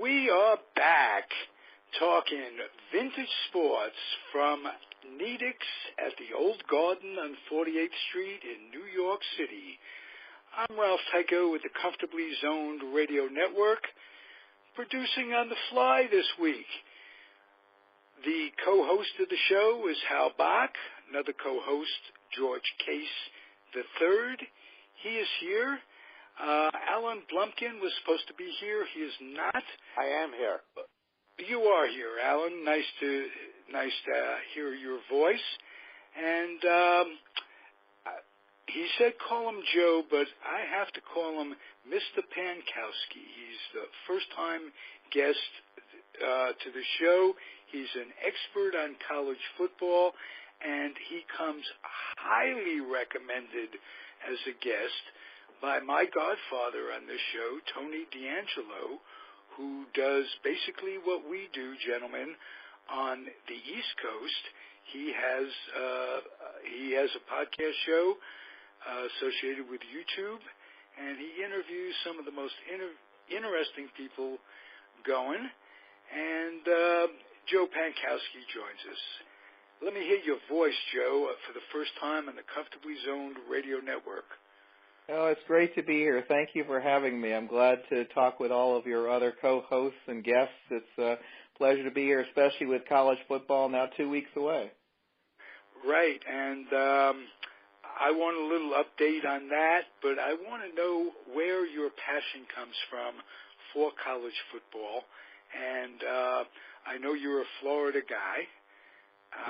We are back talking vintage sports from Nedick's at the Old Garden on 48th Street in New York City. I'm Ralph Tyko with the Comfortably Zoned Radio Network, producing on the fly this week. The co-host of the show is Hal Bock, another co-host, George Case III. He is here. Alan Blumkin was supposed to be here. He is not. I am here. You are here, Alan. Nice to hear your voice. And he said call him Joe, but I have to call him Mr. Pankowski. He's the first-time guest to the show. He's an expert on college football, and he comes highly recommended as a guest by my godfather on this show, Tony D'Angelo, who does basically what we do, gentlemen, on the East Coast. He has a podcast show associated with YouTube, and he interviews some of the most interesting people going. And Joe Pankowski joins us. Let me hear your voice, Joe, for the first time on the Comfortably Zoned Radio Network. Oh, it's great to be here. Thank you for having me. I'm glad to talk with all of your other co-hosts and guests. It's a pleasure to be here, especially with college football now 2 weeks away. Right, and I want a little update on that, but I want to know where your passion comes from for college football. And I know you're a Florida guy.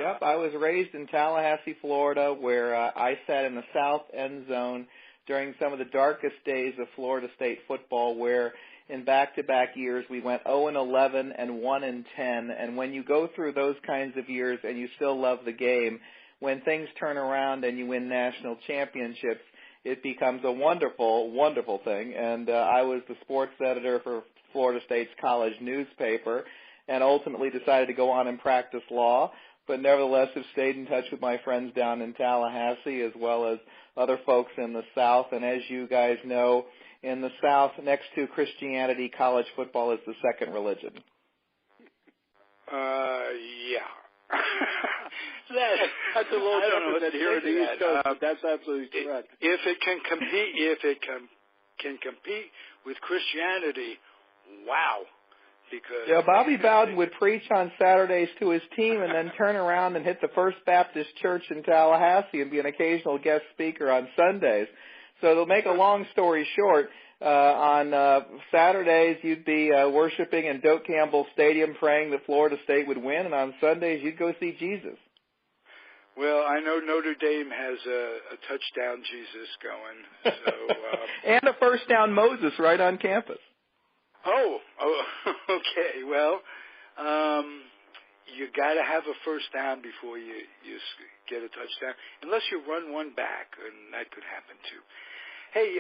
Yep, I was raised in Tallahassee, Florida, where I sat in the south end zone during some of the darkest days of Florida State football, where in back-to-back years we went 0-11 and 1-10. And when you go through those kinds of years and you still love the game, when things turn around and you win national championships, it becomes a wonderful, wonderful thing. And I was the sports editor for Florida State's college newspaper and ultimately decided to go on and practice law, but nevertheless have stayed in touch with my friends down in Tallahassee as well as other folks in the South. And as you guys know, in the South, next to Christianity, college football is the second religion. Yeah. That's a little different than here in the East Coast, but that's absolutely correct. If it can compete with Christianity, wow. Because Bobby Bowden would preach on Saturdays to his team and then turn around and hit the First Baptist Church in Tallahassee and be an occasional guest speaker on Sundays. So to make a long story short, on Saturdays you'd be worshiping in Doak Campbell Stadium praying that Florida State would win, and on Sundays you'd go see Jesus. Well, I know Notre Dame has a touchdown Jesus going. So, and a first down Moses right on campus. Oh, okay. Well, you got to have a first down before you get a touchdown, unless you run one back, and that could happen too. Hey,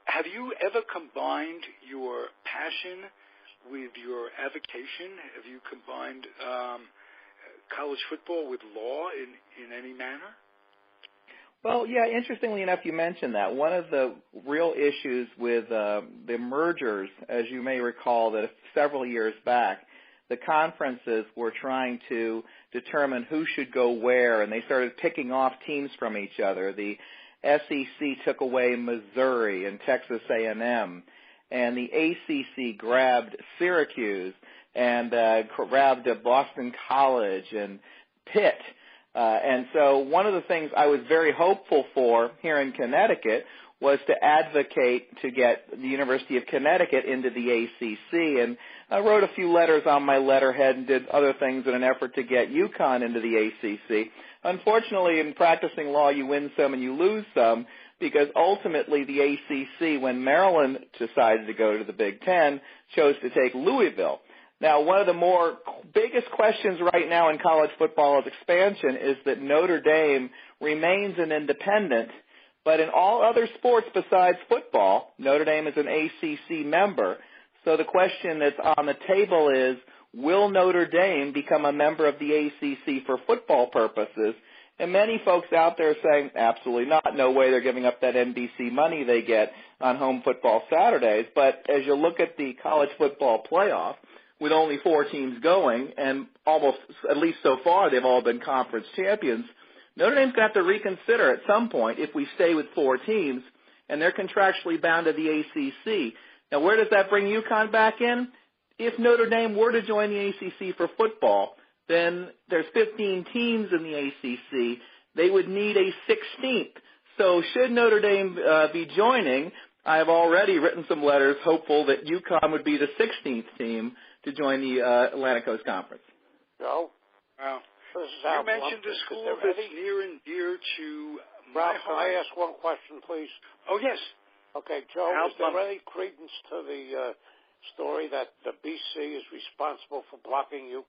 have you ever combined your passion with your avocation? Have you combined college football with law in any manner? Well, yeah, interestingly enough, you mentioned that. One of the real issues with the mergers, as you may recall, that several years back, the conferences were trying to determine who should go where, and they started picking off teams from each other. The SEC took away Missouri and Texas A&M, and the ACC grabbed Syracuse and grabbed Boston College and Pitt. And so one of the things I was very hopeful for here in Connecticut was to advocate to get the University of Connecticut into the ACC. And I wrote a few letters on my letterhead and did other things in an effort to get UConn into the ACC. Unfortunately, in practicing law, you win some and you lose some, because ultimately the ACC, when Maryland decided to go to the Big Ten, chose to take Louisville. Now, one of the biggest questions right now in college football expansion is that Notre Dame remains an independent, but in all other sports besides football, Notre Dame is an ACC member. So the question that's on the table is, will Notre Dame become a member of the ACC for football purposes? And many folks out there are saying, absolutely not, no way they're giving up that NBC money they get on home football Saturdays. But as you look at the college football playoff, with only 4 teams going, and almost, at least so far, they've all been conference champions, Notre Dame's got to reconsider at some point if we stay with 4 teams, and they're contractually bound to the ACC. Now, where does that bring UConn back in? If Notre Dame were to join the ACC for football, then there's 15 teams in the ACC. They would need a 16th. So should Notre Dame be joining, I have already written some letters hopeful that UConn would be the 16th team to join the Atlantic Coast Conference. Joe? Wow. You mentioned a school that's near and dear to my Ralph, heart. can I ask one question, please? Oh, yes. Okay, Joe, Hal is there Bock. any credence to the story that the BC is responsible for blocking you?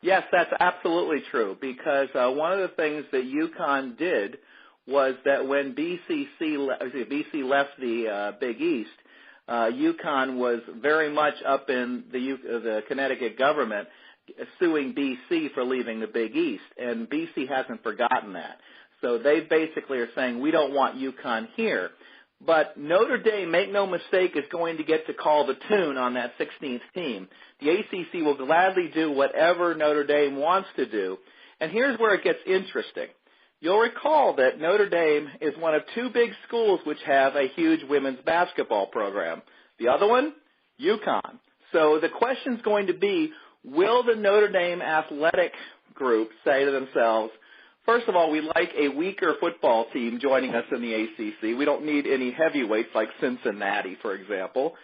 Yes, that's absolutely true, because one of the things that UConn did was that when BC left the Big East, UConn was very much up in the Connecticut government suing BC for leaving the Big East, and BC hasn't forgotten that. So they basically are saying, we don't want UConn here. But Notre Dame, make no mistake, is going to get to call the tune on that 16th team. The ACC will gladly do whatever Notre Dame wants to do. And here's where it gets interesting. You'll recall that Notre Dame is one of 2 big schools which have a huge women's basketball program. The other one, UConn. So the question's going to be, will the Notre Dame athletic group say to themselves, first of all, we like a weaker football team joining us in the ACC. We don't need any heavyweights like Cincinnati, for example.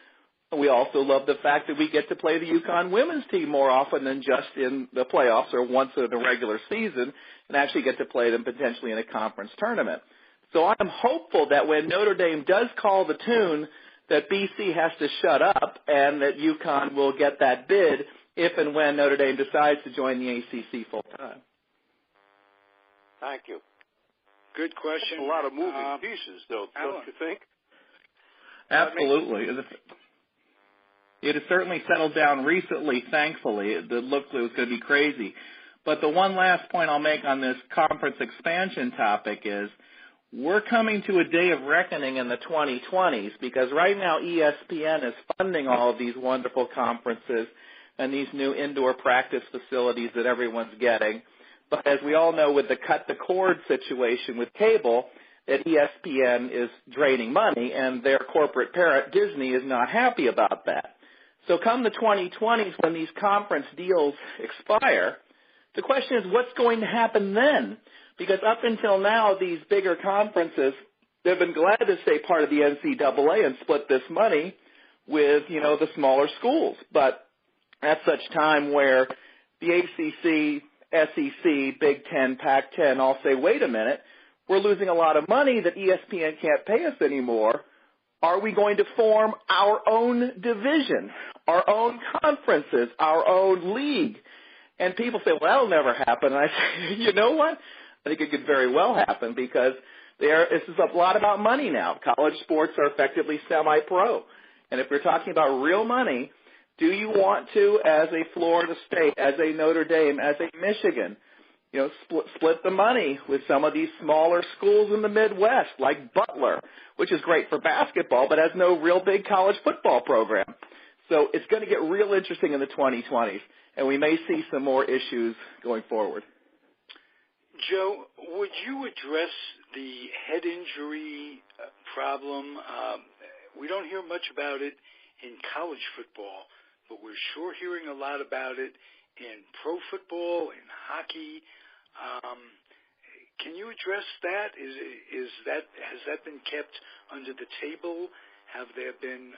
We also love the fact that we get to play the UConn women's team more often than just in the playoffs or once in a regular season, and actually get to play them potentially in a conference tournament. So I'm hopeful that when Notre Dame does call the tune, that BC has to shut up and that UConn will get that bid if and when Notre Dame decides to join the ACC full time. Thank you. Good question. A lot of moving pieces, though, don't you think? Absolutely. It has certainly settled down recently, thankfully. It looked like it was going to be crazy. But the one last point I'll make on this conference expansion topic is we're coming to a day of reckoning in the 2020s, because right now ESPN is funding all of these wonderful conferences and these new indoor practice facilities that everyone's getting. But as we all know, with the cut-the-cord situation with cable, that ESPN is draining money, and their corporate parent, Disney, is not happy about that. So come the 2020s, when these conference deals expire, the question is, what's going to happen then? Because up until now, these bigger conferences, they've been glad to stay part of the NCAA and split this money with, the smaller schools. But at such time where the ACC, SEC, Big Ten, Pac-10 all say, wait a minute, we're losing a lot of money that ESPN can't pay us anymore. Are we going to form our own division, our own conferences, our own league? And people say, well, that'll never happen. And I say, you know what? I think it could very well happen, because this is a lot about money now. College sports are effectively semi-pro. And if we're talking about real money, do you want to, as a Florida State, as a Notre Dame, as a Michigan, split the money with some of these smaller schools in the Midwest, like Butler, which is great for basketball, but has no real big college football program. So it's going to get real interesting in the 2020s, and we may see some more issues going forward. Joe, would you address the head injury problem? We don't hear much about it in college football, but we're sure hearing a lot about it in pro football, in hockey. Can you address that? Has that been kept under the table? Have there been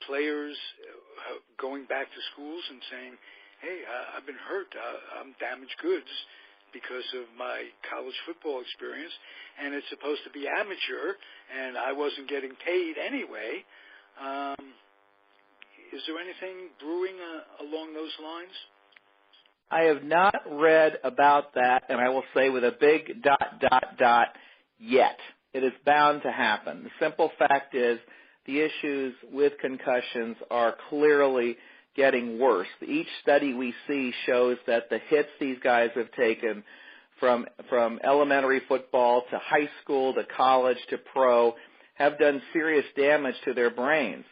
players going back to schools and saying, hey, I've been hurt, I'm damaged goods because of my college football experience, and it's supposed to be amateur, and I wasn't getting paid anyway. Is there anything brewing along those lines? I have not read about that, and I will say with a big ... yet. It is bound to happen. The simple fact is the issues with concussions are clearly getting worse. Each study we see shows that the hits these guys have taken from elementary football to high school to college to pro, have done serious damage to their brains.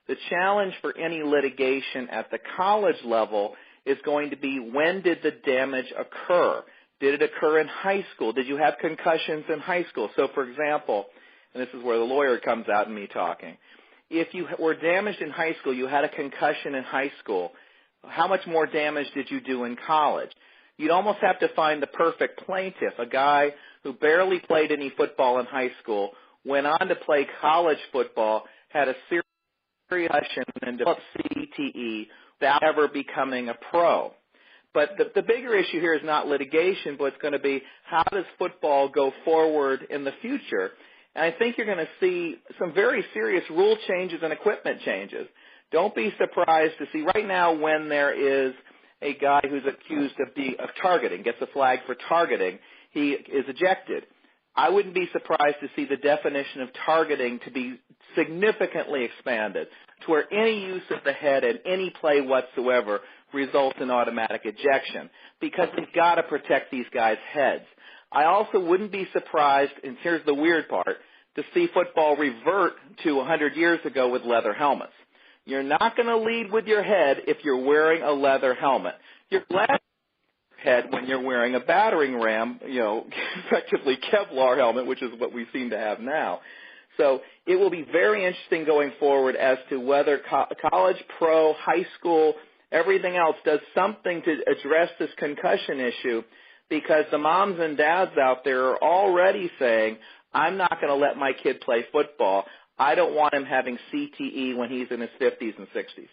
The challenge for any litigation at the college level is going to be, when did the damage occur? Did it occur in high school? Did you have concussions in high school? So, for example, and this is where the lawyer comes out in me talking, if you were damaged in high school, you had a concussion in high school, how much more damage did you do in college? You'd almost have to find the perfect plaintiff, a guy who barely played any football in high school, went on to play college football, had a serious concussion, and developed CTE without ever becoming a pro. But the bigger issue here is not litigation, but it's going to be, how does football go forward in the future? And I think you're going to see some very serious rule changes and equipment changes. Don't be surprised to see right now, when there is a guy who's accused of targeting, gets a flag for targeting, he is ejected. I wouldn't be surprised to see the definition of targeting to be significantly expanded to where any use of the head in any play whatsoever results in automatic ejection, because we've got to protect these guys' heads. I also wouldn't be surprised, and here's the weird part, to see football revert to 100 years ago with leather helmets. You're not going to lead with your head if you're wearing a leather helmet. You're glad head when you're wearing a battering ram, effectively Kevlar helmet, which is what we seem to have now. So it will be very interesting going forward as to whether college, pro, high school, everything else does something to address this concussion issue, because the moms and dads out there are already saying, I'm not going to let my kid play football. I don't want him having CTE when he's in his 50s and 60s.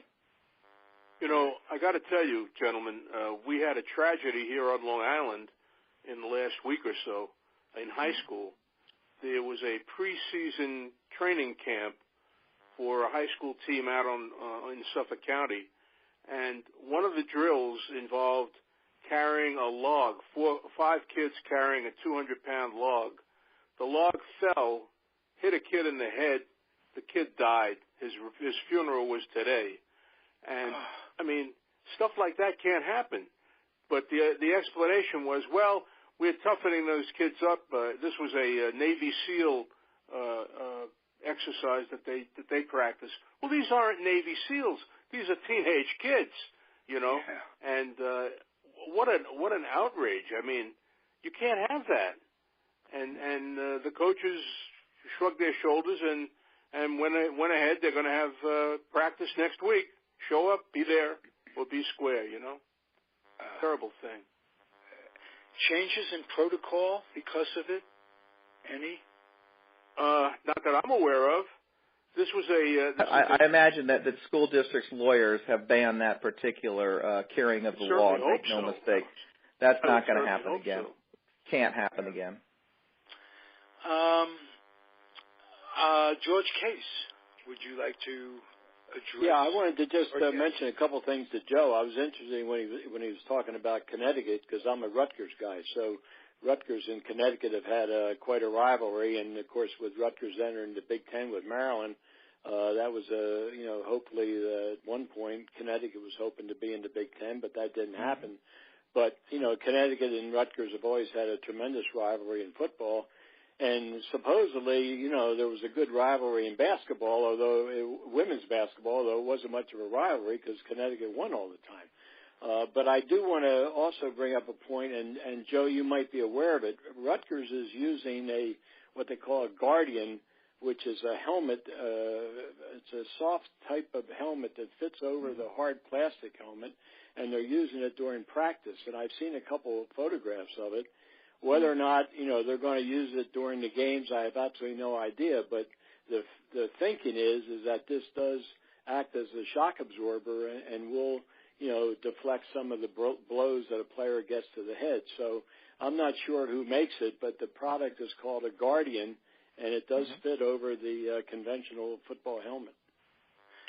I got to tell you, gentlemen, we had a tragedy here on Long Island in the last week or so in high school. There was a preseason training camp for a high school team out in Suffolk County, and one of the drills involved carrying a log, 5 kids carrying a 200-pound log. The log fell, hit a kid in the head. The kid died. His funeral was today. And, stuff like that can't happen. But the explanation was, well, we're toughening those kids up. This was a Navy SEAL exercise that they practice. Well, these aren't Navy SEALs. These are teenage kids, Yeah. And what an outrage. You can't have that. And the coaches shrugged their shoulders and went ahead. They're going to have practice next week. Show up, be there, or be square, Terrible thing. Changes in protocol because of it? Any? Not that I'm aware of. This was I imagine that school districts' lawyers have banned that particular carrying of the log. Make no mistake. That's not going to happen again. So. Can't happen again. George Case, would you like to address? Yeah, I wanted to just mention a couple things to Joe. I was interested when he was talking about Connecticut, because I'm a Rutgers guy. So Rutgers and Connecticut have had quite a rivalry, and of course with Rutgers entering the Big Ten with Maryland, that was hopefully at one point Connecticut was hoping to be in the Big Ten, but that didn't happen. But Connecticut and Rutgers have always had a tremendous rivalry in football. And supposedly, there was a good rivalry in basketball, women's basketball, although it wasn't much of a rivalry because Connecticut won all the time. But I do want to also bring up a point, and Joe, you might be aware of it. Rutgers is using what they call a Guardian, which is a helmet. It's a soft type of helmet that fits over the hard plastic helmet, and they're using it during practice. And I've seen a couple of photographs of it. Whether or not, they're going to use it during the games, I have absolutely no idea. But the thinking is that this does act as a shock absorber and will, deflect some of the blows that a player gets to the head. So I'm not sure who makes it, but the product is called a Guardian, and it does fit over the conventional football helmet.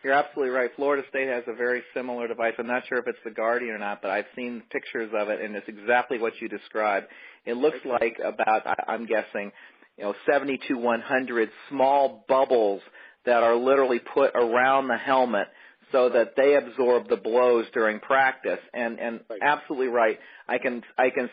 You're absolutely right. Florida State has a very similar device. I'm not sure if it's the Guardian or not, but I've seen pictures of it, and it's exactly what you described. It looks like about, I'm guessing, 70 to 100 small bubbles that are literally put around the helmet so that they absorb the blows during practice. And right. Absolutely right. I can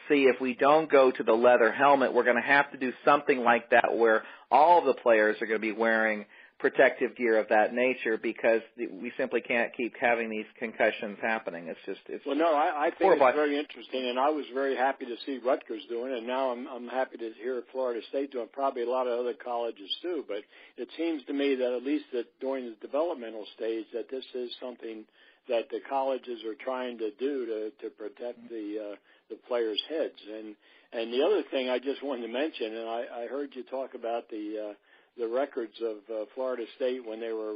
see if we don't go to the leather helmet, we're going to have to do something like that where all of the players are going to be wearing protective gear of that nature, because we simply can't keep having these concussions happening. It's well, no, I think it's very interesting, and I was very happy to see Rutgers doing it, and now I'm happy to hear Florida State doing it, probably a lot of other colleges too, but it seems to me that at least that during the developmental stage that this is something that the colleges are trying to do to protect the players' heads. And the other thing I just wanted to mention, and I heard you talk about the records of Florida State when they were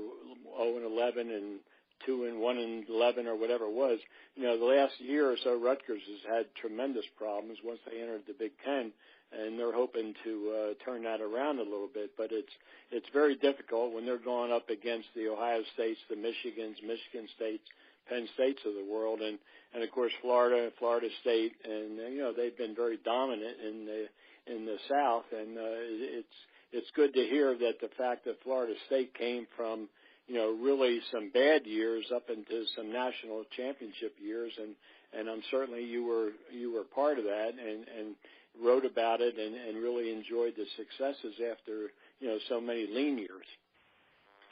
0-11 and 2-1-11 or whatever it was. You know, the last year or so, Rutgers has had tremendous problems once they entered the Big Ten, and they're hoping to turn that around a little bit. But it's very difficult when they're going up against the Ohio States, the Michigans, Michigan States, Penn States of the world, and of course Florida State, and you know they've been very dominant in the South, and it's good to hear that the fact that Florida State came from, you know, really some bad years up into some national championship years, and I'm certainly you were part of that and wrote about it and really enjoyed the successes after, you know, so many lean years.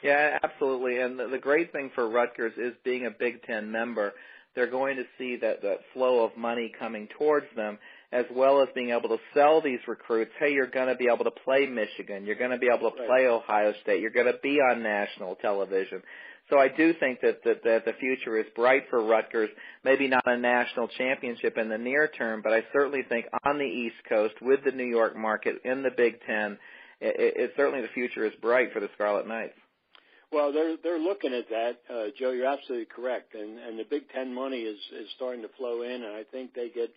Yeah, absolutely. And the great thing for Rutgers is being a Big Ten member, they're going to see that flow of money coming towards them, as well as being able to sell these recruits, hey, you're going to be able to play Michigan, you're going to be able to play Ohio State, you're going to be on national television. So I do think that the future is bright for Rutgers, maybe not a national championship in the near term, but I certainly think on the East Coast with the New York market in the Big Ten, it certainly the future is bright for the Scarlet Knights. Well, they're looking at that, Joe. You're absolutely correct, and the Big Ten money is starting to flow in, and I think they get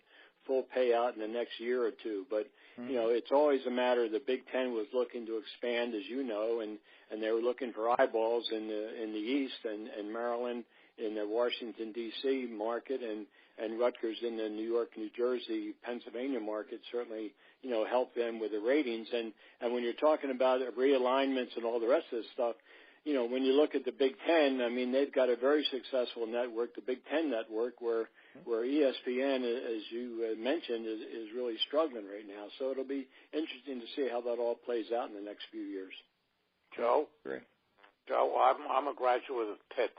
full payout in the next year or two. But you know, it's always a matter. The Big Ten was looking to expand, as you know, and they were looking for eyeballs in the East and Maryland in the Washington D.C. market and Rutgers in the New York, New Jersey, Pennsylvania market certainly, you know, helped them with the ratings. And when you're talking about realignments and all the rest of this stuff, you know, when you look at the Big Ten, I mean, they've got a very successful network, the Big Ten network, where ESPN, as you mentioned, is really struggling right now. So it'll be interesting to see how that all plays out in the next few years. Joe? Great. Joe, I'm a graduate of Pitt.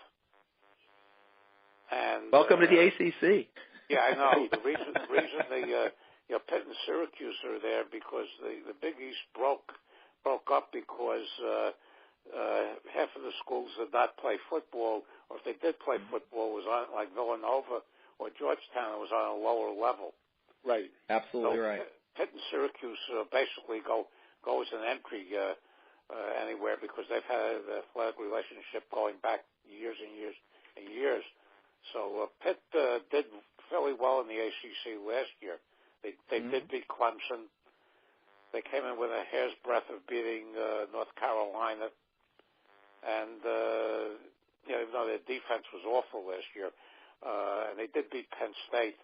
And welcome to the ACC. Yeah, I know. The reason the Pitt and Syracuse are there because the Big East broke up because half of the schools did not play football, or if they did play football, it was on like Villanova or Georgetown. It was on a lower level. Right. Absolutely so right. Pitt and Syracuse basically go as an entry anywhere because they've had an athletic relationship going back years and years and years. So Pitt did fairly well in the ACC last year. They did beat Clemson. They came in with a hair's breadth of beating North Carolina. And, you know, even though their defense was awful last year, and they did beat Penn State.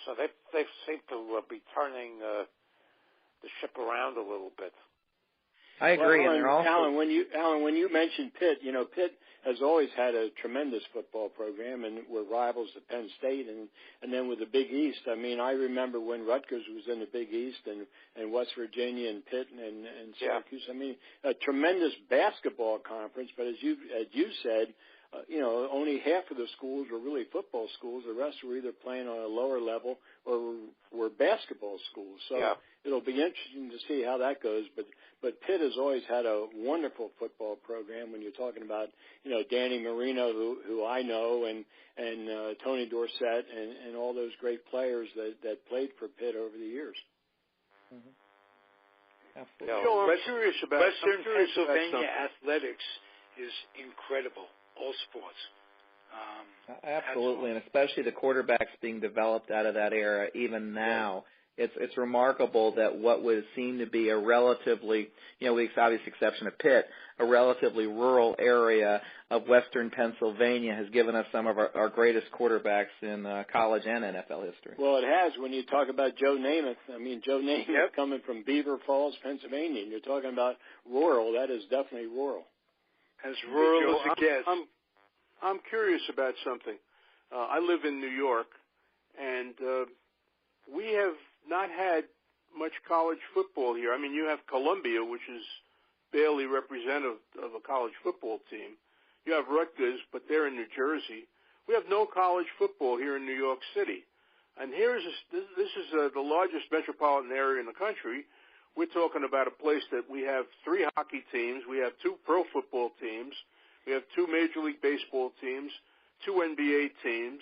So they seem to be turning the ship around a little bit. I agree. Well, and they're also Alan, when you mentioned Pitt, you know, Pitt has always had a tremendous football program, and we're rivals to Penn State, and then with the Big East. I mean, I remember when Rutgers was in the Big East, and West Virginia and Pitt and Syracuse. I mean, a tremendous basketball conference. But as you said, you know, only half of the schools were really football schools. The rest were either playing on a lower level or were basketball schools. So it'll be interesting to see how that goes. But Pitt has always had a wonderful football program. When you're talking about, you know, Danny Marino, who I know, and Tony Dorsett, and all those great players that played for Pitt over the years. absolutely. Joe, I'm curious about Western Pennsylvania athletics is incredible. All sports. Absolutely, and especially the quarterbacks being developed out of that era, even now. It's remarkable that what would seem to be a relatively, you know, with the obvious exception of Pitt, a relatively rural area of Western Pennsylvania has given us some of our greatest quarterbacks in college and NFL history. Well, it has when you talk about Joe Namath. I mean, Joe Namath coming from Beaver Falls, Pennsylvania, and you're talking about rural. That is definitely rural. As rural as it gets. I'm curious about something. I live in New York, and we have not had much college football here. I mean, you have Columbia, which is barely representative of a college football team. You have Rutgers, but they're in New Jersey. We have no college football here in New York City. And this is the largest metropolitan area in the country. We're talking about a place that we have 3 hockey teams, we have 2 pro football teams, we have 2 Major League Baseball teams, 2 NBA teams,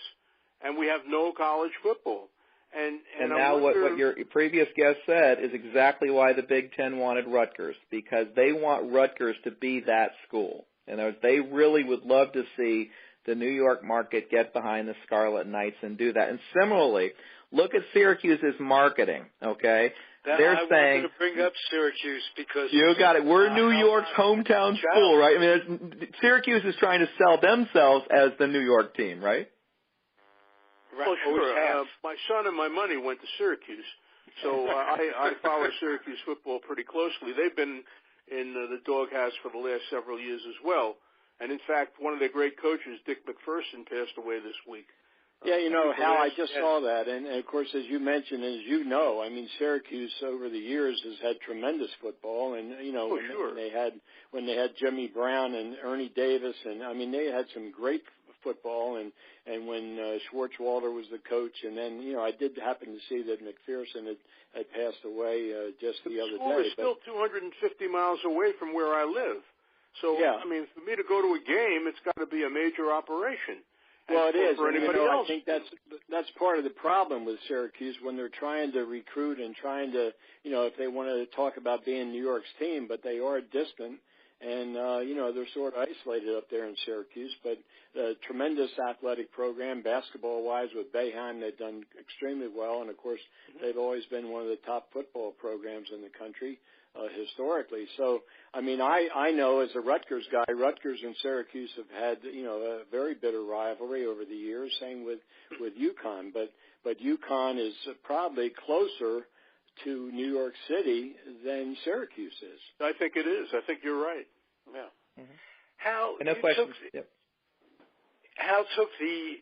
and we have no college football. And now what your previous guest said is exactly why the Big Ten wanted Rutgers, because they want Rutgers to be that school. In other words, they really would love to see the New York market get behind the Scarlet Knights and do that. And similarly, look at Syracuse's marketing, okay? They're saying, wanted to bring up Syracuse because you got it. We're New York's hometown school, right? I mean, Syracuse is trying to sell themselves as the New York team, right? Well, sure. My son and my money went to Syracuse, so I follow Syracuse football pretty closely. They've been in the doghouse for the last several years as well. And, in fact, one of their great coaches, Dick McPherson, passed away this week. Yeah, you know, Hal, I just saw that. And, of course, as you mentioned, as you know, I mean, Syracuse over the years has had tremendous football. And, you know, when they had Jimmy Brown and Ernie Davis, and, I mean, they had some great football. And when Schwartzwalder was the coach. And then, you know, I did happen to see that McPherson had passed away just the other day. The school is still 250 miles away from where I live. So, yeah. I mean, for me to go to a game, it's got to be a major operation. Well, it is. For anybody else. I think that's part of the problem with Syracuse when they're trying to recruit and trying to, you know, if they want to talk about being New York's team, but they are distant. And, you know, they're sort of isolated up there in Syracuse. But a tremendous athletic program, basketball-wise, with Boeheim. They've done extremely well. And, of course, they've always been one of the top football programs in the country historically. So, I mean, I know as a Rutgers guy, Rutgers and Syracuse have had, you know, a very bitter rivalry over the years. Same with UConn. But UConn is probably closer to New York City than Syracuse is. I think it is. I think you're right. Yeah. Hal, Hal took the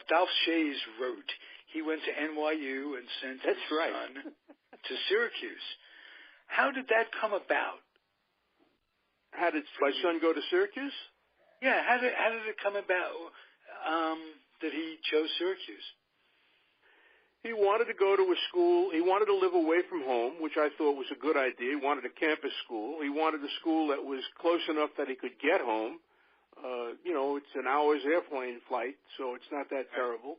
Dolph Shays route. He went to NYU and sent his son to Syracuse. How did that come about? How did my son go to Syracuse? Yeah, how did it come about that he chose Syracuse? He wanted to go to a school. He wanted to live away from home, which I thought was a good idea. He wanted a campus school. He wanted a school that was close enough that he could get home. You know, it's an hour's airplane flight, so it's not that terrible.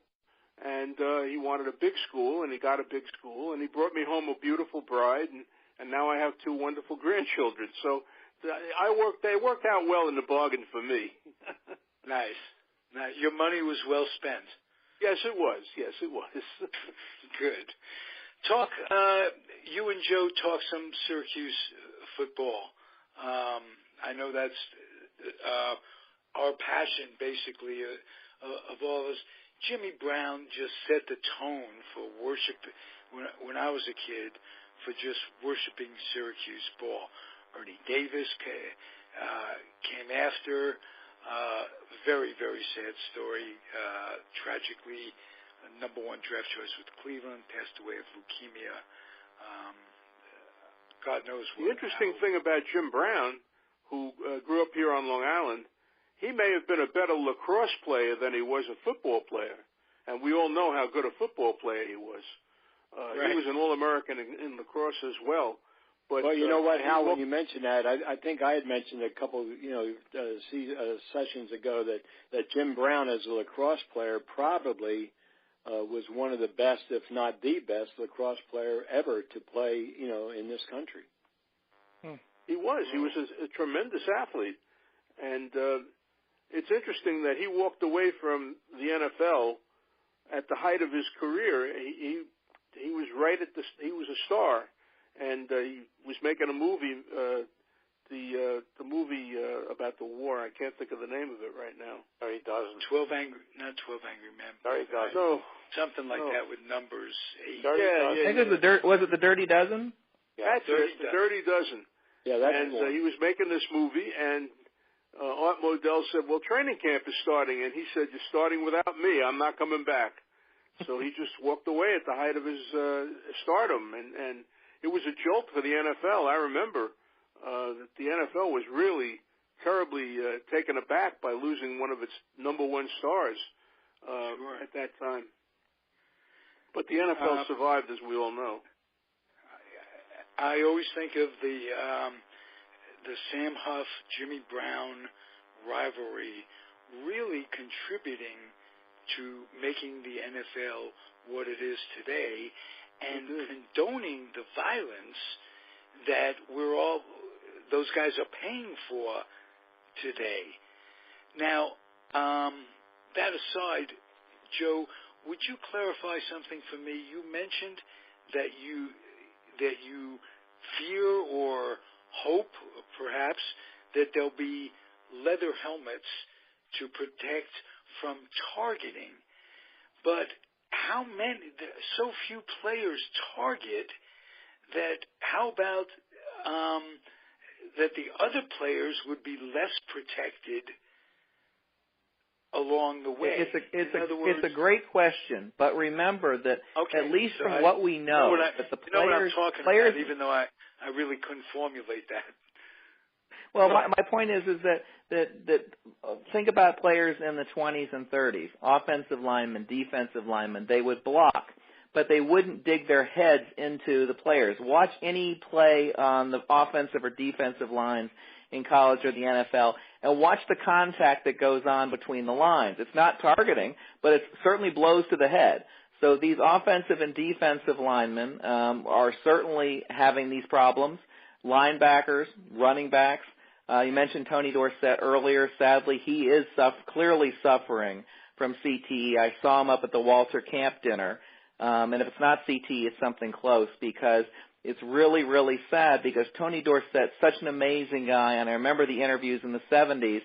And he wanted a big school, and he got a big school, and he brought me home a beautiful bride, and now I have 2 wonderful grandchildren. So they worked out well in the bargain for me. Nice. Now, your money was well spent. Yes, it was. Yes, it was. Good. You and Joe talk some Syracuse football. I know that's our passion, basically, of all of us. Jimmy Brown just set the tone for worship when I was a kid, for just worshiping Syracuse ball. Ernie Davis came after. Very, very sad story. Tragically, number 1 draft choice with Cleveland, passed away of leukemia. God knows what. The interesting thing about Jim Brown, who grew up here on Long Island, he may have been a better lacrosse player than he was a football player. And we all know how good a football player he was. He was an All-American in lacrosse as well. But, well, you know what, Hal, when you mentioned that, I think I had mentioned a couple, sessions ago that Jim Brown, as a lacrosse player, probably was one of the best, if not the best, lacrosse player ever to play, you know, in this country. He was. He was a tremendous athlete. And it's interesting that he walked away from the NFL at the height of his career. He was right at he was a star. And he was making a movie, the movie about the war. I can't think of the name of it right now. Dirty Dozen. 12 Angry Men. Dirty Dozen. No. Something like that with numbers. 8. I think was it the Dirty Dozen? Yeah, that's it. The Dirty Dozen. Yeah, that's and he was making this movie, and Art Modell said, well, training camp is starting. And he said, you're starting without me. I'm not coming back. So he just walked away at the height of his stardom. And it was a jolt for the NFL. I remember that the NFL was really terribly taken aback by losing one of its number one stars at that time. But the NFL survived, as we all know. I always think of the Sam Huff, Jimmy Brown rivalry really contributing to making the NFL what it is today and condoning the violence that those guys are paying for today. Now, that aside, Joe, would you clarify something for me? You mentioned that you fear or hope, perhaps, that there'll be leather helmets to protect from targeting. But how many? So few players target that. How about that the other players would be less protected along the way? It's a great question, but remember that at least from what we know, that the players, what I'm talking about, even though I really couldn't formulate that. Well, my point is that think about players in the 20s and 30s, offensive linemen, defensive linemen. They would block, but they wouldn't dig their heads into the players. Watch any play on the offensive or defensive lines in college or the NFL, and watch the contact that goes on between the lines. It's not targeting, but it certainly blows to the head. So these offensive and defensive linemen are certainly having these problems. Linebackers, running backs. You mentioned Tony Dorsett earlier. Sadly, he is clearly suffering from CTE. I saw him up at the Walter Camp dinner. And if it's not CTE, it's something close, because it's really, really sad, because Tony Dorsett's such an amazing guy, and I remember the interviews in the 70s,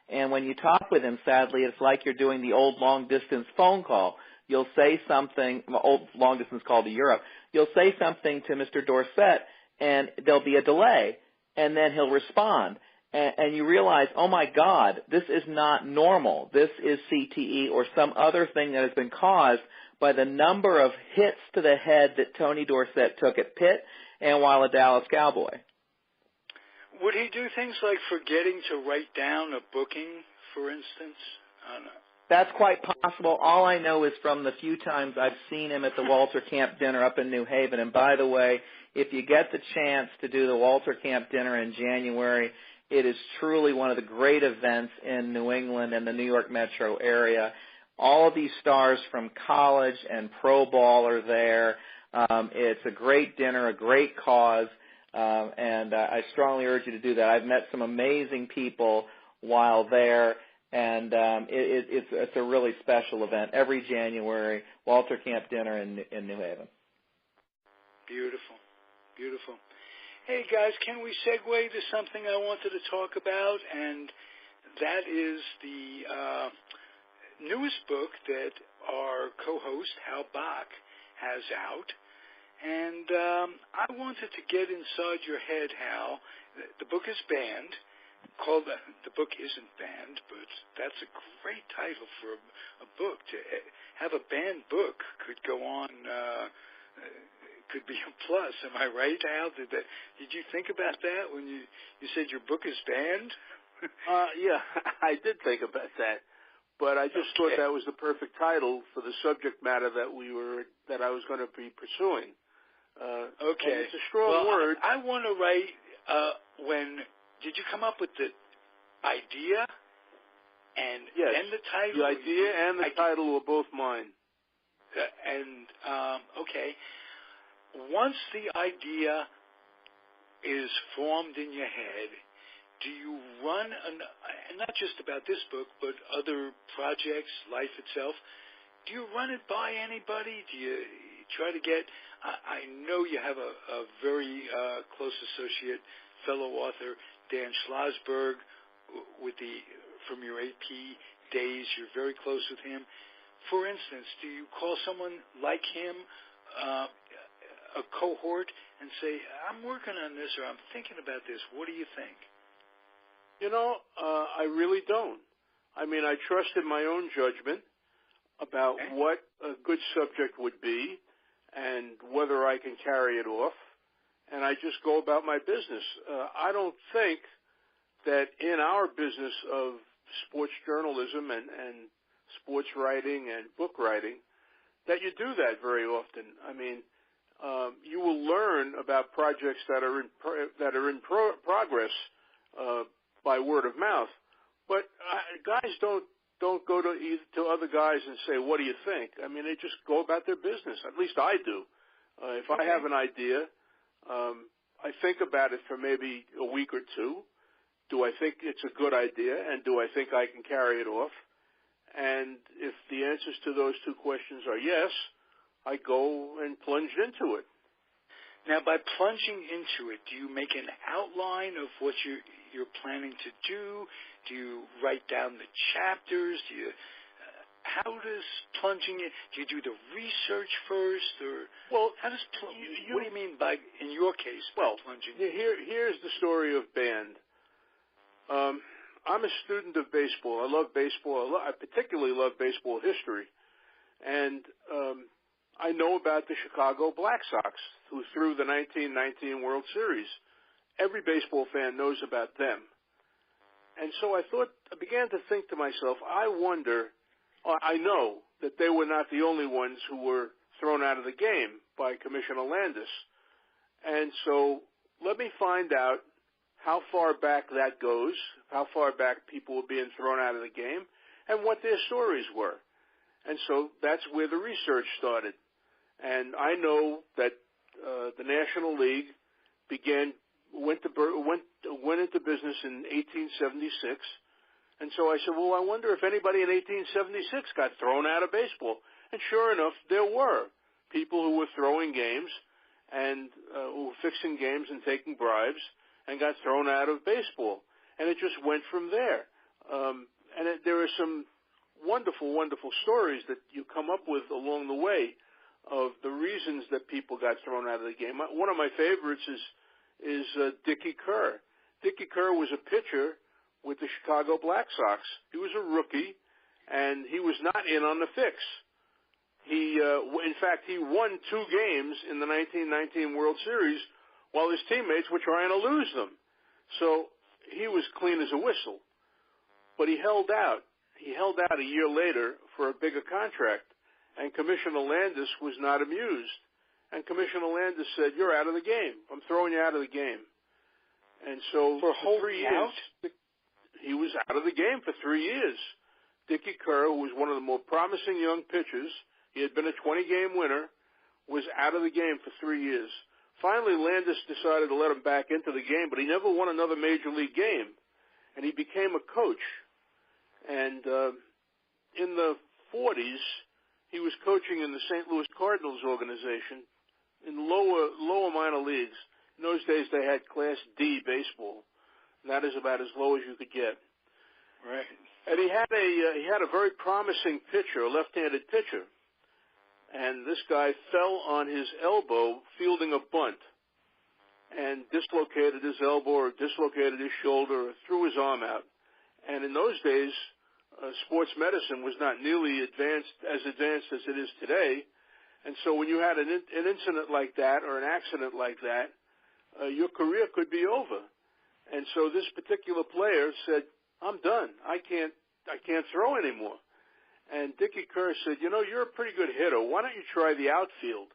and when you talk with him, sadly, it's like you're doing the old long-distance phone call. You'll say something, old long-distance call to Europe. You'll say something to Mr. Dorsett, and there'll be a delay, and then he'll respond. And you realize, oh, my God, this is not normal. This is CTE or some other thing that has been caused by the number of hits to the head that Tony Dorsett took at Pitt and while a Dallas Cowboy. Would he do things like forgetting to write down a booking, for instance? I don't know. That's quite possible. All I know is from the few times I've seen him at the Walter Camp dinner up in New Haven. And by the way, if you get the chance to do the Walter Camp dinner in January, it is truly one of the great events in New England and the New York metro area. All of these stars from college and pro ball are there. It's a great dinner, a great cause, and I strongly urge you to do that. I've met some amazing people while there, and it's a really special event. Every January, Walter Camp dinner in New Haven. Beautiful, beautiful. Hey, guys, can we segue to something I wanted to talk about, and that is the newest book that our co-host, Hal Bock, has out. And I wanted to get inside your head, Hal. The book is banned. The book isn't banned, but that's a great title for a book. To have a banned book could go on, could be a plus. Am I right, Hal? Did you think about that when you said your book is banned? Yeah, I did think about that. But I just thought that was the perfect title for the subject matter that I was going to be pursuing. Okay. It's a strong word. I want to write, did you come up with the idea and the title? The idea and the title were both mine. Okay. Once the idea is formed in your head, do you run, and not just about this book, but other projects, life itself, do you run it by anybody? Do you try to get, I know you have a very close associate, fellow author, Dan Schlossberg, from your AP days, you're very close with him. For instance, do you call someone like him, a cohort, and say, I'm working on this, or I'm thinking about this, what do you think? I really don't. I mean, I trust in my own judgment about what a good subject would be and whether I can carry it off, and I just go about my business. I don't think that in our business of sports journalism and sports writing and book writing that you do that very often. I mean, you will learn about projects that are in progress by word of mouth, but guys don't go to other guys and say, "What do you think?" I mean, they just go about their business. At least I do. If I have an idea, I think about it for maybe a week or two. Do I think it's a good idea, and do I think I can carry it off? And if the answers to those two questions are yes, I go and plunge into it. Now, by plunging into it, do you make an outline of what you're planning to do? Do you write down the chapters? How does plunging in? Do you do the research first, or how does what do you mean by, in your case, by plunging? Here's the story of band. I'm a student of baseball. I love baseball. I particularly love baseball history. And I know about the Chicago Black Sox, who threw the 1919 World Series. Every baseball fan knows about them. And so I began to think to myself, I know that they were not the only ones who were thrown out of the game by Commissioner Landis. And so let me find out how far back that goes, how far back people were being thrown out of the game, and what their stories were. And so that's where the research started. And I know that the National League went into business in 1876. And so I said, well, I wonder if anybody in 1876 got thrown out of baseball. And sure enough, there were people who were throwing games and who were fixing games and taking bribes and got thrown out of baseball. And it just went from there. There are some wonderful, wonderful stories that you come up with along the way of the reasons that people got thrown out of the game. One of my favorites is Dickie Kerr. Dickie Kerr was a pitcher with the Chicago Black Sox. He was a rookie, and he was not in on the fix. In fact, he won 2 games in the 1919 World Series while his teammates were trying to lose them. So he was clean as a whistle. But he held out. He held out a year later for a bigger contract, and Commissioner Landis was not amused. And Commissioner Landis said, "You're out of the game. I'm throwing you out of the game." And so for 3 years, he was out of the game for 3 years. Dickie Kerr, who was one of the more promising young pitchers, he had been a 20-game winner, was out of the game for 3 years. Finally, Landis decided to let him back into the game, but he never won another major league game. And he became a coach. And in the 40s, he was coaching in the St. Louis Cardinals organization in lower minor leagues. In those days, they had Class D baseball. And that is about as low as you could get. Right. And he had a very promising pitcher, a left-handed pitcher. And this guy fell on his elbow fielding a bunt and dislocated his elbow or dislocated his shoulder or threw his arm out. And in those days, sports medicine was not nearly as advanced as it is today. And so when you had an incident like that or an accident like that, your career could be over. And so this particular player said, "I'm done. I can't throw anymore." And Dickie Kerr said, "You're a pretty good hitter. Why don't you try the outfield?"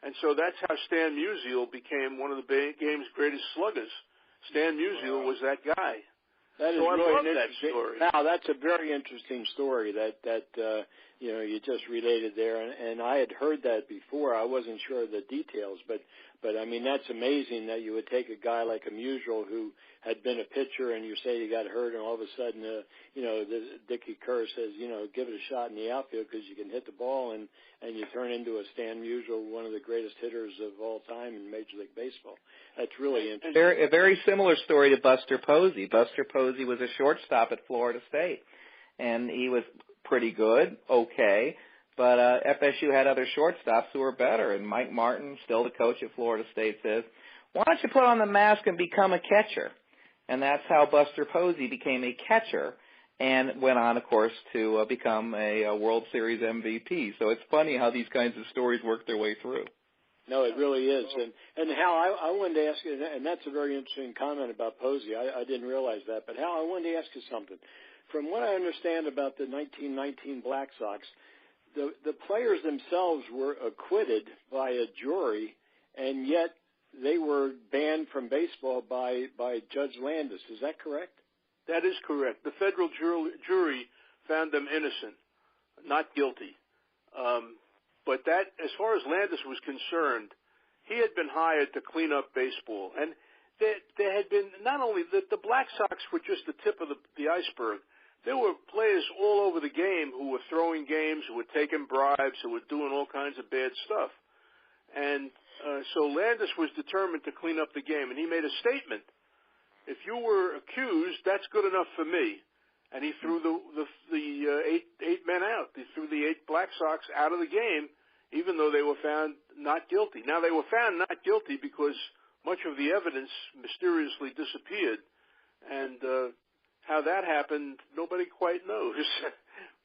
And so that's how Stan Musial became one of the game's greatest sluggers. Stan Musial was that guy. That is so really I love an that story. Now, that's a very interesting story that you just related there, and I had heard that before. I wasn't sure of the details, but I mean, that's amazing that you would take a guy like a Musial who had been a pitcher, and you say you got hurt, and all of a sudden, Dickie Kerr says, give it a shot in the outfield because you can hit the ball, and you turn into a Stan Musial, one of the greatest hitters of all time in Major League Baseball. That's really interesting. A very similar story to Buster Posey. Buster Posey was a shortstop at Florida State, and he was pretty good, okay, but FSU had other shortstops who were better, and Mike Martin, still the coach at Florida State, says, "Why don't you put on the mask and become a catcher?" And that's how Buster Posey became a catcher and went on, of course, to become a World Series MVP. So it's funny how these kinds of stories work their way through. No, it really is. And Hal, I wanted to ask you, and that's a very interesting comment about Posey. I didn't realize that. But Hal, I wanted to ask you something. From what I understand about the 1919 Black Sox, the players themselves were acquitted by a jury, and yet they were banned from baseball by Judge Landis. Is that correct? That is correct. The federal jury found them innocent, not guilty. But that, as far as Landis was concerned, he had been hired to clean up baseball. And there had been not only the Black Sox were just the tip of the iceberg. There were players all over the game who were throwing games, who were taking bribes, who were doing all kinds of bad stuff. And so Landis was determined to clean up the game, and he made a statement. If you were accused, that's good enough for me. And he threw the eight men out. He threw the 8 Black Sox out of the game, even though they were found not guilty. Now, they were found not guilty because much of the evidence mysteriously disappeared. And how that happened, nobody quite knows.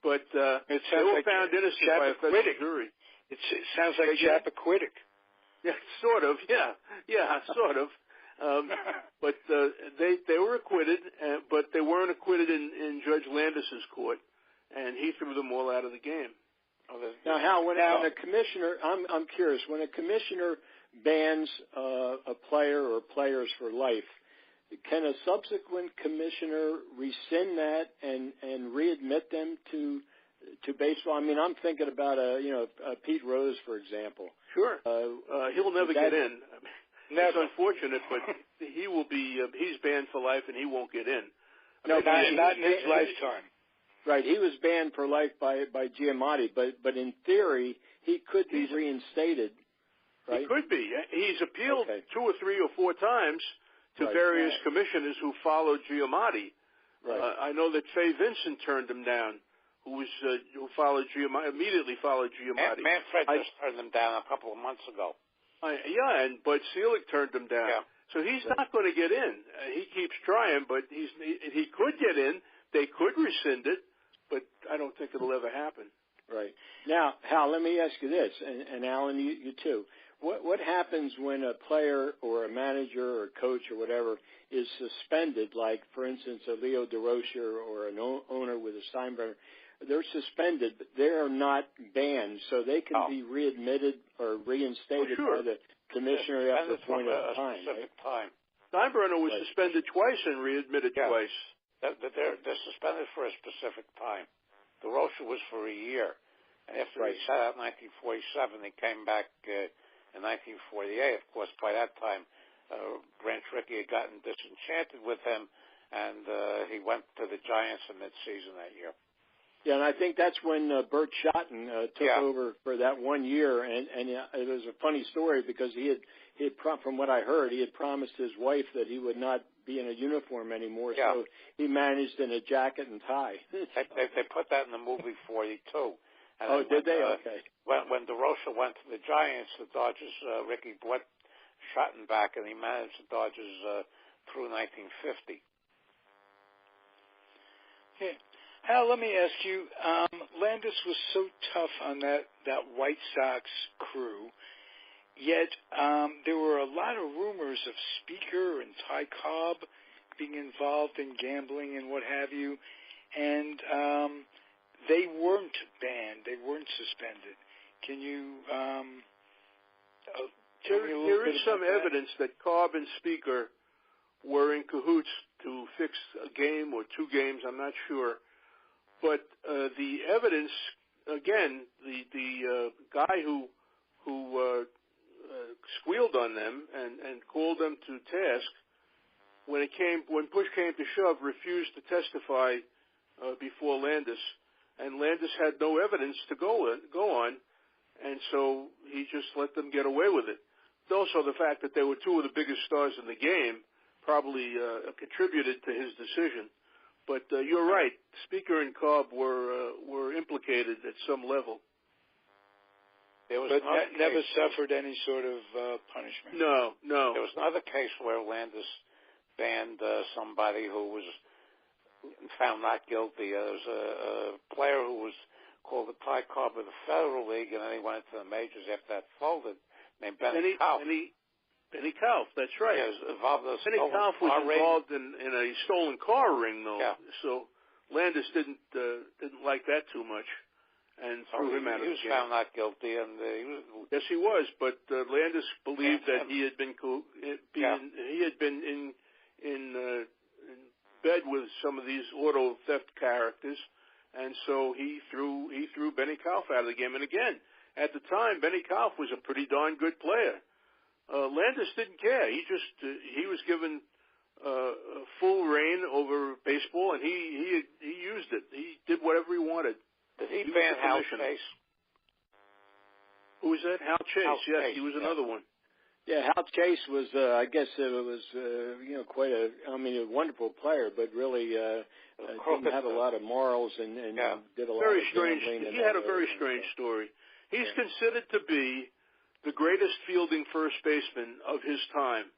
But they were found innocent by a federal jury. It sounds like Chappaquiddick. Yeah, sort of. Yeah, sort of. But they were acquitted, but they weren't acquitted in Judge Landis's court, and he threw them all out of the game. Now, Hal, when a commissioner, I'm curious, when a commissioner bans a player or players for life, can a subsequent commissioner rescind that and readmit them to baseball? I mean, I'm thinking about Pete Rose, for example. Sure, he'll never get in. It's unfortunate, but he will be. He's banned for life, and he won't get in. Not in his lifetime. Right, he was banned for life by Giamatti, but in theory he could be reinstated. Right? He could be. He's appealed 2 or 3 or 4 times to various commissioners who followed Giamatti. Right. I know that Fay Vincent turned him down, who followed Giamatti, immediately followed Giamatti. Manfred just turned him down a couple of months ago. And Bud Selig turned him down. Yeah. So he's not going to get in. He keeps trying, but he could get in. They could rescind it, but I don't think it'll ever happen. Right. Now, Hal, let me ask you this, and Alan, you too. What happens when a player or a manager or coach or whatever is suspended, like, for instance, a Leo DeRocher or an owner with a Steinbrenner? They're suspended, but they are not banned, so they can be readmitted or reinstated by the commissioner after a point of time. Time. Steinbrenner was suspended twice and readmitted twice. They're suspended for a specific time. DeRocher was for a year. And after he sat out in 1947, he came back in 1948. Of course, by that time, Branch Rickey had gotten disenchanted with him, and he went to the Giants in mid-season that year. Yeah, and I think that's when Bert Schotten took over for that 1 year, and it was a funny story because he had from what I heard, he had promised his wife that he would not be in a uniform anymore, so he managed in a jacket and tie. They put that in the movie for you too. And did they? Okay. When DeRocher went to the Giants, the Dodgers, Rickey brought Schotten back, and he managed the Dodgers through 1950. Okay. Hal, let me ask you, Landis was so tough on that White Sox crew, yet there were a lot of rumors of Speaker and Ty Cobb being involved in gambling and what have you, and they weren't banned, they weren't suspended. Can you tell me a little bit about that? There is some evidence that Cobb and Speaker were in cahoots to fix a game or 2 games, I'm not sure. But the evidence, again, the guy who squealed on them and called them to task, when push came to shove, refused to testify before Landis, and Landis had no evidence to go on, and so he just let them get away with it. Also, the fact that they were 2 of the biggest stars in the game probably contributed to his decision. But you're right. Speaker and Cobb were implicated at some level. But never suffered any sort of punishment. No. There was another case where Landis banned somebody who was found not guilty. There was a player who was called the Tyko of the Federal League, and then he went to the majors after that folded, named Benny Kauf. Benny Kauf, that's right. Yeah, Benny Kauf was involved in a stolen car ring, though. Yeah. So Landis didn't like that too much, and threw him out of the game. He was found not guilty, and yes, he was. But Landis believed that he had been in bed with some of these auto theft characters, and so he threw Benny Kauf out of the game. And again, at the time, Benny Kauf was a pretty darn good player. Landis didn't care. He was given full reign over baseball, and he used it. He did whatever he wanted. Did he ban Hal Chase? Who was that? Hal Chase. Hal yes, Chase, he was another one. Yeah, Hal Chase was, I guess it was, quite a wonderful player, but really didn't have a lot of morals and did a lot very of strange. gambling. He had a very strange story. He's considered to be the greatest fielding first baseman of his time,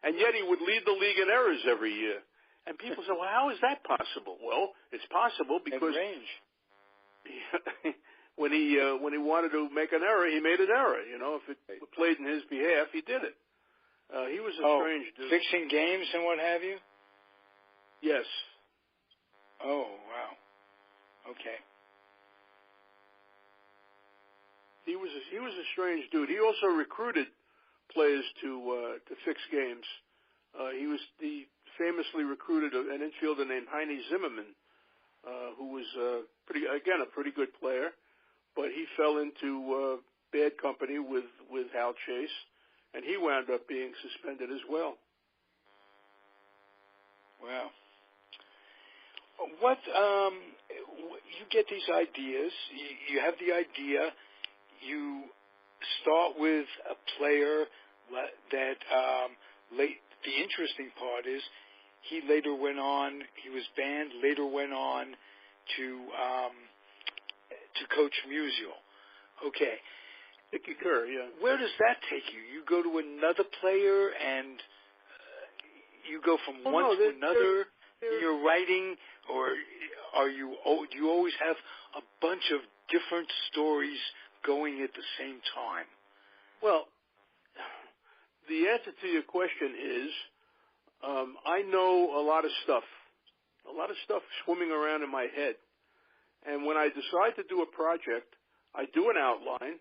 and yet he would lead the league in errors every year. And people say, well, how is that possible? Well, it's possible because when he wanted to make an error, he made an error. If it played in his behalf, he did it. He was a strange dude. Fixing games and what have you? Yes. Oh, wow. Okay. He was a strange dude. He also recruited players to fix games. He famously recruited an infielder named Heine Zimmerman, who was a pretty good player, but he fell into bad company with Hal Chase, and he wound up being suspended as well. Wow. What you get these ideas? You have the idea. You start with a player that the interesting part is he later went on. He was banned. Later went on to coach Musial. Okay. Dickie Kerr, yeah. Where does that take you? You go to another player and you go from one to another in your writing, or do you always have a bunch of different stories going at the same time? Well, the answer to your question is I know a lot of stuff swimming around in my head. And when I decide to do a project, I do an outline,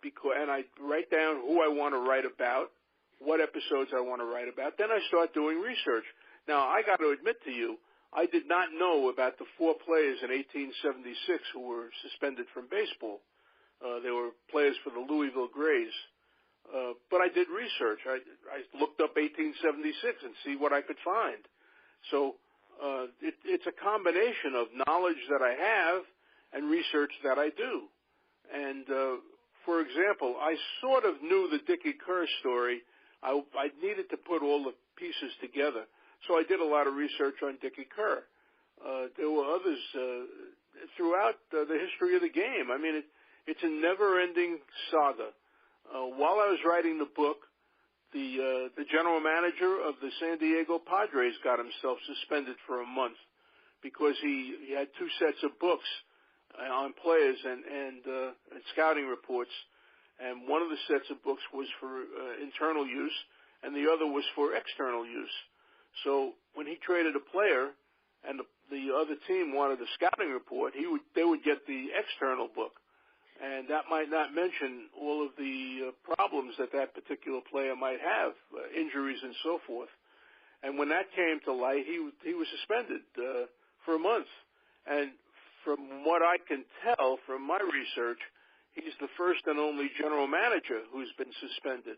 and I write down who I want to write about, what episodes I want to write about. Then I start doing research. Now, I got to admit to you, I did not know about the 4 players in 1876 who were suspended from baseball. They were players for the Louisville Grays. But I did research. I looked up 1876 and see what I could find. So it's a combination of knowledge that I have and research that I do. And, for example, I sort of knew the Dickie Kerr story. I needed to put all the pieces together. So I did a lot of research on Dickie Kerr. There were others throughout the history of the game. I mean, it's a never-ending saga. While I was writing the book, the general manager of the San Diego Padres got himself suspended for a month because he had 2 sets of books on players and scouting reports, and one of the sets of books was for internal use, and the other was for external use. So when he traded a player, and the other team wanted a scouting report, they would get the external book. And that might not mention all of the problems that particular player might have, injuries and so forth. And when that came to light, he was suspended for a month. And from what I can tell from my research, he's the first and only general manager who's been suspended.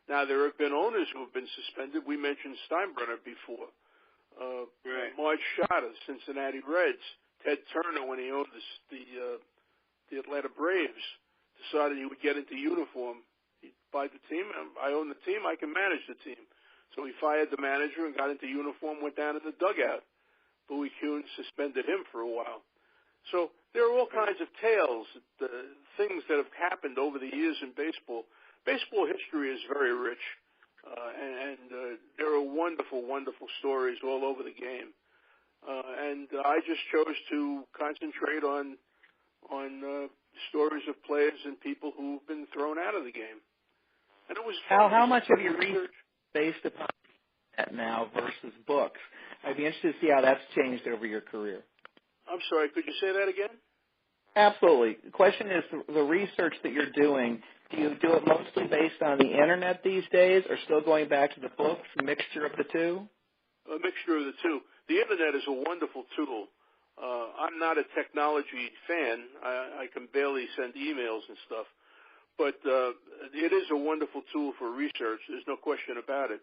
Now, there have been owners who have been suspended. We mentioned Steinbrenner before. Right. Marge Schott of Cincinnati Reds, Ted Turner, when he owned the Atlanta Braves, decided he would get into uniform. He'd buy the team. I own the team. I can manage the team. So he fired the manager and got into uniform, went down in the dugout. Bowie Kuhn suspended him for a while. So there are all kinds of tales, things that have happened over the years in baseball. Baseball history is very rich. and there are wonderful, wonderful stories all over the game. And I just chose to concentrate on stories of players and people who've been thrown out of the game. And it was fun. How much of your research based upon that now versus books? I'd be interested to see how that's changed over your career. I'm sorry, could you say that again? Absolutely. The question is the research that you're doing, do you do it mostly based on the Internet these days or still going back to the books, a mixture of the two? A mixture of the two. The Internet is a wonderful tool. I'm not a technology fan. I can barely send emails and stuff. But it is a wonderful tool for research. There's no question about it.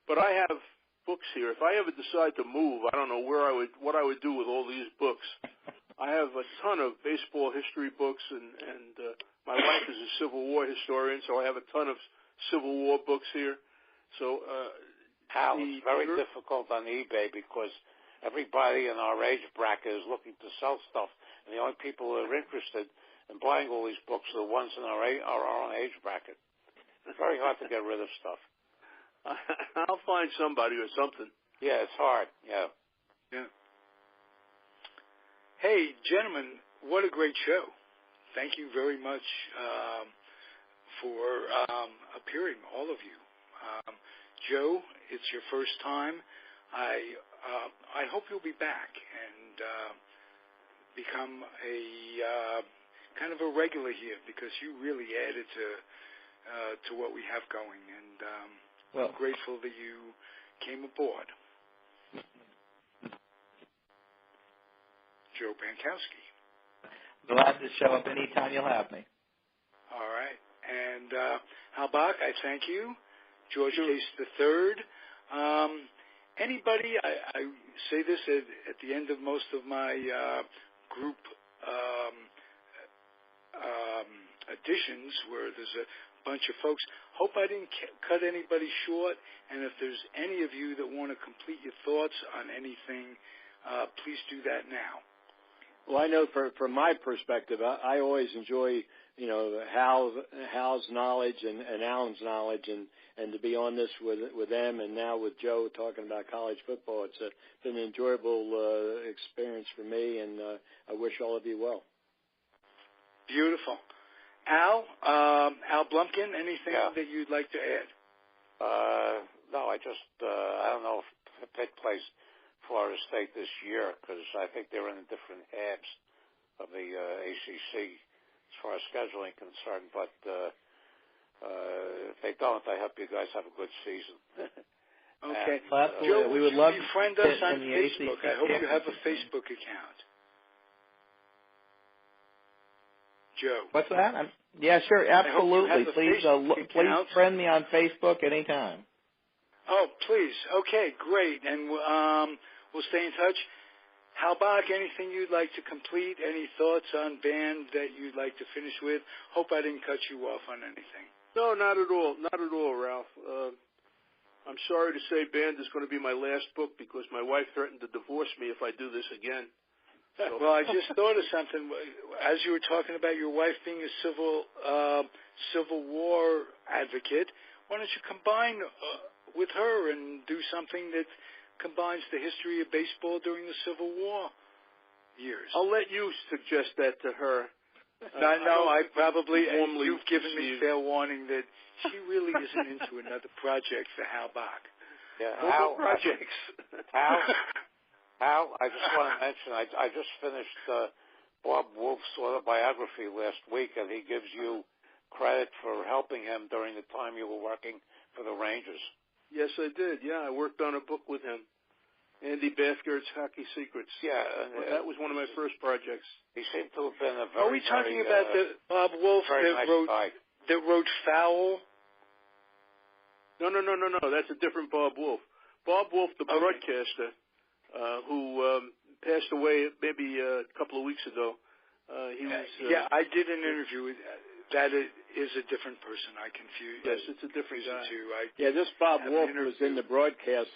But I have books here. If I ever decide to move, I don't know what I would do with all these books. I have a ton of baseball history books, and my wife is a Civil War historian, so I have a ton of Civil War books here. So, Hal, it's very difficult on eBay because everybody in our age bracket is looking to sell stuff, and the only people who are interested in buying all these books are the ones in our own age bracket. It's very hard to get rid of stuff. I'll find somebody or something. Yeah, it's hard. Yeah. Hey, gentlemen, what a great show. Thank you very much for appearing, all of you. Joe, it's your first time. I hope you'll be back and become a kind of a regular here because you really added to what we have going, and I'm grateful that you came aboard. Joe Pankowski. Glad to show up anytime you'll have me. All right. And Hal Bock, I thank you. George Case III. Anybody, I say this at the end of most of my group editions where there's a bunch of folks. Hope I didn't cut anybody short, and if there's any of you that want to complete your thoughts on anything, please do that now. Well, I know from my perspective, I always enjoy, Hal's knowledge and Alan's knowledge, and to be on this with them, and now with Joe talking about college football, it's been an enjoyable experience for me, and I wish all of you well. Beautiful. Al Blumkin, anything that you'd like to add? No, I don't know if Pitt plays Florida State this year because I think they're in different halves of the ACC as far as scheduling concerned. But if they don't, I hope you guys have a good season. Okay. Absolutely. Joe, we would love befriend us on Facebook. I hope you have a Facebook account. Joe. What's that? Yeah, sure, absolutely. Please friend me on Facebook anytime. Oh, please. Okay, great. And we'll stay in touch. Hal Bock, anything you'd like to complete? Any thoughts on band that you'd like to finish with? Hope I didn't cut you off on anything. No, not at all. Not at all, Ralph. I'm sorry to say band is going to be my last book because my wife threatened to divorce me if I do this again. So. Well, I just thought of something. As you were talking about your wife being a Civil War advocate, why don't you combine with her and do something that combines the history of baseball during the Civil War years? I'll let you suggest that to her. I probably, and you've given me fair warning that she really isn't into another project for Hal Bock. Yeah, Hal projects. Hal, I just want to mention, I just finished Bob Wolf's autobiography last week, and he gives you credit for helping him during the time you were working for the Rangers. Yes, I did. Yeah, I worked on a book with him, Andy Bathgard's Hockey Secrets. Yeah. That was one of my first projects. He seemed to have been a very, Are we talking about the Bob Wolf that wrote Foul? No. That's a different Bob Wolf. Bob Wolf, the broadcaster, who passed away maybe a couple of weeks ago. I did an interview with that. Is a different person. I confused. Yes, it's a different guy. This Bob Wolf was in the broadcast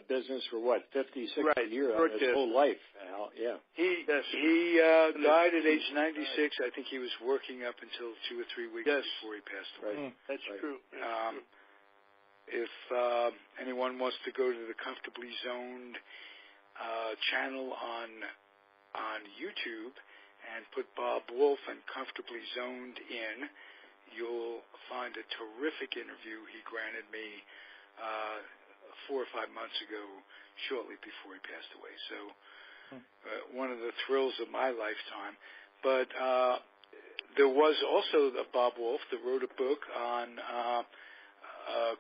business for 50, 60 years, his whole life. Yeah. He died at age 96. I think he was working up until 2 or 3 weeks before he passed away. That's true. if anyone wants to go to the Comfortably Zoned channel on YouTube and put Bob Wolf and Comfortably Zoned in, you'll find a terrific interview he granted me 4 or 5 months ago, shortly before he passed away. So one of the thrills of my lifetime. But there was also Bob Wolf that wrote a book on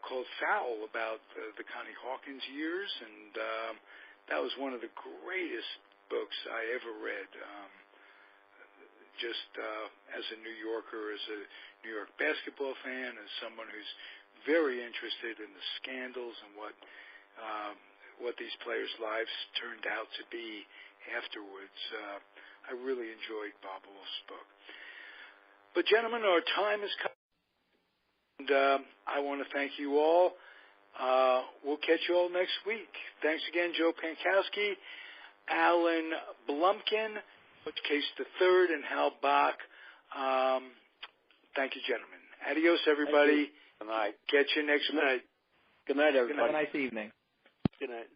called Foul about the Connie Hawkins years, and that was one of the greatest books I ever read. Just as a New Yorker, as a New York basketball fan, as someone who's very interested in the scandals and what these players' lives turned out to be afterwards, I really enjoyed Bob Wolf's book. But gentlemen, our time has come, and I want to thank you all. We'll catch you all next week. Thanks again, Joe Pankowski, Alan Blumkin, Case the Third, and Hal Bock. Thank you, gentlemen. Adios, everybody. Good night. Catch you next week. Good night, everybody. Have a nice evening. Good night.